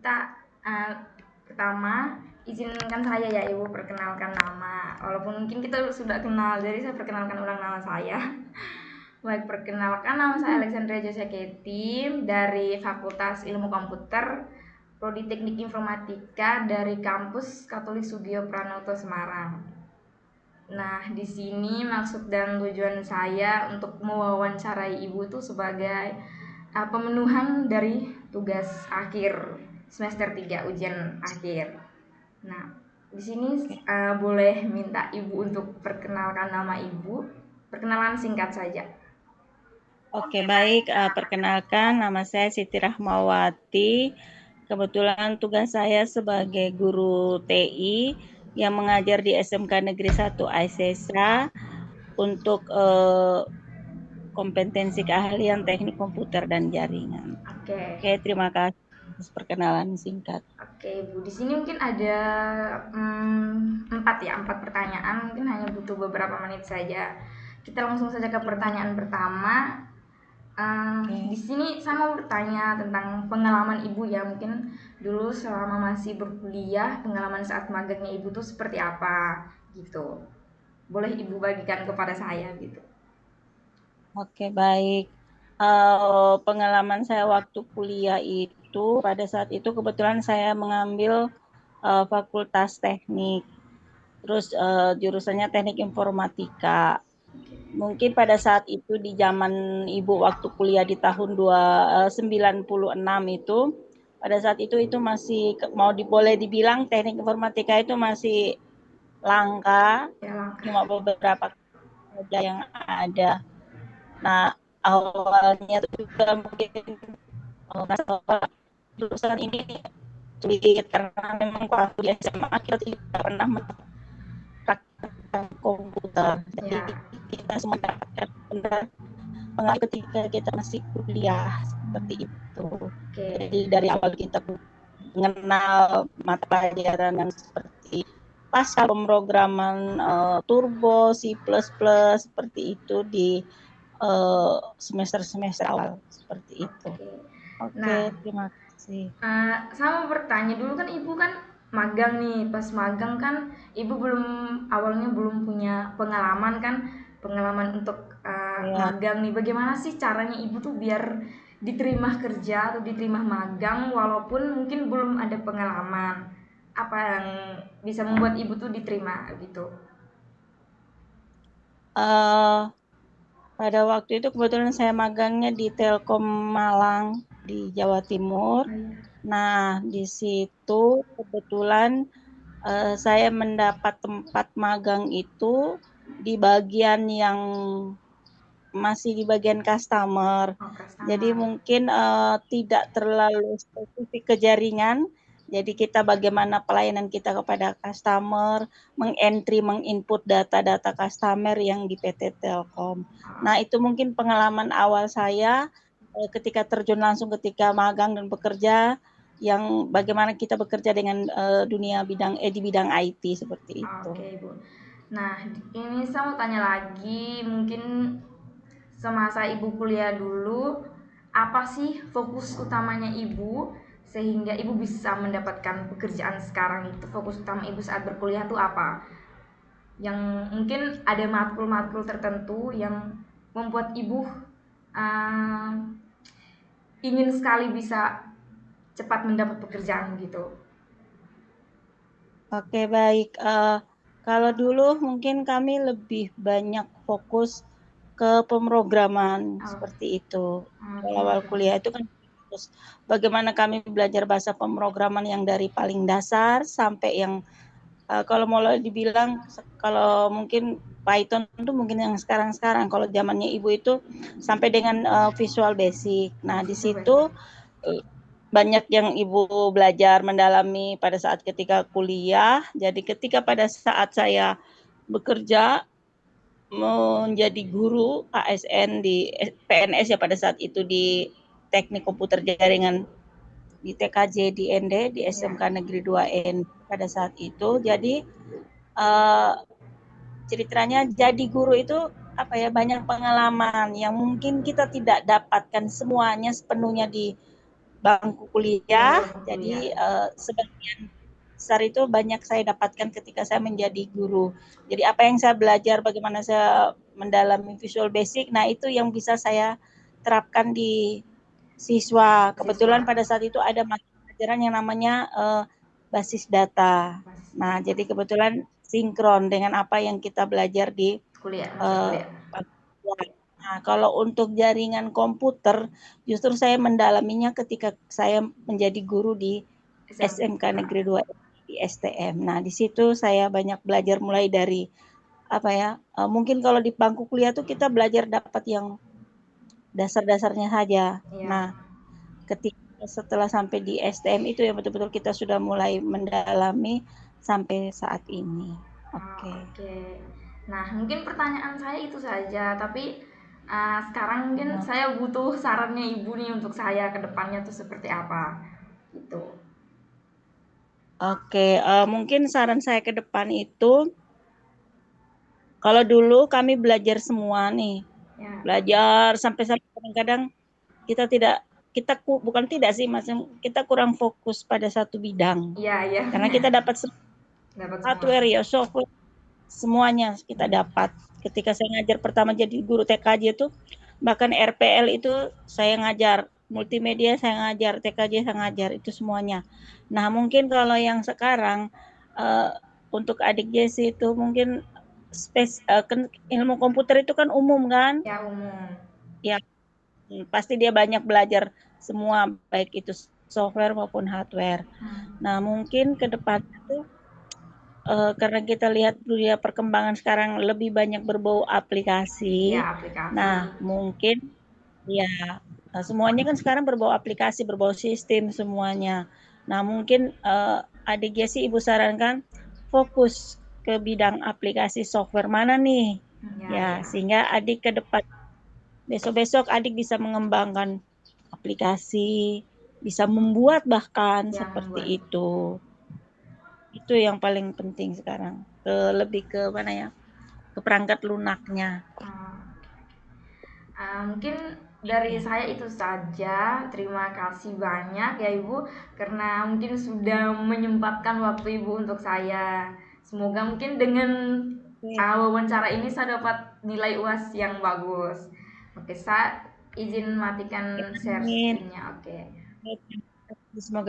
Kita pertama izinkan saya ya Ibu perkenalkan nama. Walaupun mungkin kita sudah kenal, jadi saya perkenalkan ulang nama saya. Baik, perkenalkan nama saya Alexandria Josia Ketim dari Fakultas Ilmu Komputer, Prodi Teknik Informatika dari kampus Katolik Sugio Pranoto Semarang. Nah, di sini maksud dan tujuan saya untuk mewawancarai Ibu itu sebagai pemenuhan dari tugas akhir semester 3 ujian akhir. Nah, di sini Oke, boleh minta Ibu untuk perkenalkan nama Ibu, perkenalan singkat saja. Oke, baik. Perkenalkan, nama saya Siti Rahmawati. Kebetulan tugas saya sebagai guru TI yang mengajar di SMK Negeri 1 Aisesa untuk kompetensi keahlian teknik komputer dan jaringan. Oke. Oke, terima kasih atas perkenalan singkat. Oke, Bu. Di sini mungkin ada empat pertanyaan. Mungkin hanya butuh beberapa menit saja. Kita langsung saja ke Oke, baik. pertanyaan pertama. Di Oke. sini saya mau bertanya tentang pengalaman Ibu ya. Mungkin dulu selama masih berkuliah, pengalaman saat magangnya Ibu tuh seperti apa gitu. Boleh Ibu bagikan kepada saya gitu. Oke, baik. Pengalaman saya waktu kuliah itu, pada saat itu kebetulan saya mengambil fakultas teknik, terus jurusannya teknik informatika. Mungkin pada saat itu di zaman ibu waktu kuliah di tahun 96 itu, pada saat itu masih mau boleh dibilang teknik informatika itu masih langka, Ya, langkah. cuma beberapa saja yang ada. Nah, awalnya juga mungkin masalah jurusan ini sulit karena memang waktu di SMA kita tidak pernah mempraktikkan komputer. Jadi Ya. kita semua mendapatkan pengaruh ketika kita masih kuliah seperti itu. Oke. Jadi dari awal kita mengenal mata pelajaran yang seperti Pascal, pemrograman Turbo, C++, seperti itu di semester-semester awal seperti itu. Oke. Nah, Oke, terima kasih. Saya mau bertanya dulu kan Ibu kan magang nih. Pas magang kan Ibu belum awalnya belum punya pengalaman kan, pengalaman untuk Ya, magang nih. Bagaimana sih caranya Ibu tuh biar diterima kerja atau diterima magang walaupun mungkin belum ada pengalaman? Apa yang bisa membuat Ibu tuh diterima gitu? uh, pada waktu itu kebetulan saya magangnya di Telkom Malang di Jawa Timur. Oh iya. Nah, di situ kebetulan saya mendapat tempat magang itu di bagian yang masih di bagian customer. Oh, Jadi customer. mungkin tidak terlalu spesifik ke jaringan. Jadi kita bagaimana pelayanan kita kepada customer, mengentry, menginput data-data customer yang di PT Telkom. Nah, itu mungkin pengalaman awal saya ketika terjun langsung ketika magang dan bekerja, yang bagaimana kita bekerja dengan dunia di bidang IT seperti itu. Oke, Bu. Nah, ini saya mau tanya lagi, mungkin semasa Ibu kuliah dulu, apa sih fokus utamanya Ibu sehingga Ibu bisa mendapatkan pekerjaan sekarang itu? Fokus utama Ibu saat berkuliah itu apa? Yang mungkin ada matkul-matkul tertentu yang membuat Ibu uh, ingin sekali bisa cepat mendapat pekerjaan gitu. Oke, baik. Kalau dulu mungkin kami lebih banyak fokus ke pemrograman Oh, seperti itu. Awal pemrograman. kuliah itu kan terus bagaimana kami belajar bahasa pemrograman yang dari paling dasar sampai yang kalau mau dibilang kalau mungkin Python itu mungkin yang sekarang-sekarang. Kalau zamannya ibu itu sampai dengan Visual Basic. Nah, Oh, di visual situ basic. banyak yang ibu belajar mendalami pada saat ketika kuliah. Jadi ketika pada saat saya bekerja menjadi guru ASN di PNS ya pada saat itu di Teknik Komputer Jaringan di TKJ di ND di SMK Ya. Negeri 2 ND pada saat itu. Jadi uh, ceritanya jadi guru itu apa ya banyak pengalaman yang mungkin kita tidak dapatkan semuanya sepenuhnya di bangku Iya, kuliah. bangku kuliah. Jadi sebagian besar itu banyak saya dapatkan ketika saya menjadi guru. Jadi apa yang saya belajar, bagaimana saya mendalami Visual Basic, nah itu yang bisa saya terapkan di siswa. Kebetulan Siswa pada saat itu ada mata pelajaran yang namanya basis data. basis Nah, data. jadi kebetulan sinkron dengan apa yang kita belajar di Kuliah, masa eh, kuliah. Nah, kalau untuk jaringan komputer, justru saya mendalaminya ketika saya menjadi guru di SMK SMK. Negeri 2 di STM. Nah, di situ saya banyak belajar mulai dari apa ya? Mungkin kalau di bangku kuliah tuh kita belajar dapat yang dasar-dasarnya saja. Iya. Nah, ketika setelah sampai di STM itu yang betul-betul kita sudah mulai mendalami sampai saat ini. Oh, Oke. oke. Nah, mungkin pertanyaan saya itu saja, tapi sekarang mungkin Nah, saya butuh sarannya Ibu nih untuk saya ke depannya tuh seperti apa. Gitu. oke, mungkin saran saya ke depan itu, kalau dulu kami belajar semua nih, Ya. belajar sampai-sampai kadang-kadang kita tidak bukan tidak sih, Mas, kita kurang fokus pada satu bidang. Iya, iya. Karena kita dapat Dapat semua. hardware ya, software, semuanya kita dapat. Ketika saya ngajar pertama jadi guru TKJ itu, bahkan RPL itu saya ngajar, multimedia saya ngajar, TKJ saya ngajar, itu semuanya. Nah, mungkin kalau yang sekarang untuk adik Jesse itu mungkin ilmu komputer itu kan umum kan? Ya, umum. Ya, pasti dia banyak belajar semua, baik itu software maupun hardware. Hmm. Nah, mungkin ke depan itu karena kita lihat dunia perkembangan sekarang lebih banyak berbau Ya, aplikasi. aplikasi. Nah, mungkin ya semuanya kan sekarang berbau aplikasi, berbau sistem semuanya. Nah, mungkin adik Jesse Ibu sarankan fokus ke bidang aplikasi software mana nih? Ya, Ya, ya. sehingga adik ke depan besok-besok adik bisa mengembangkan aplikasi, bisa membuat bahkan Yang seperti membuat. itu. Itu yang paling penting sekarang. Lebih ke mana ya? Ke perangkat lunaknya. Hmm. Mungkin dari Ya. saya itu saja. Terima kasih banyak ya Ibu karena mungkin sudah menyempatkan waktu Ibu untuk saya. Semoga mungkin dengan Oke. wawancara ini saya dapat nilai UAS yang bagus. Oke, saya izin matikan share Amin. screen-nya. Oke. Semoga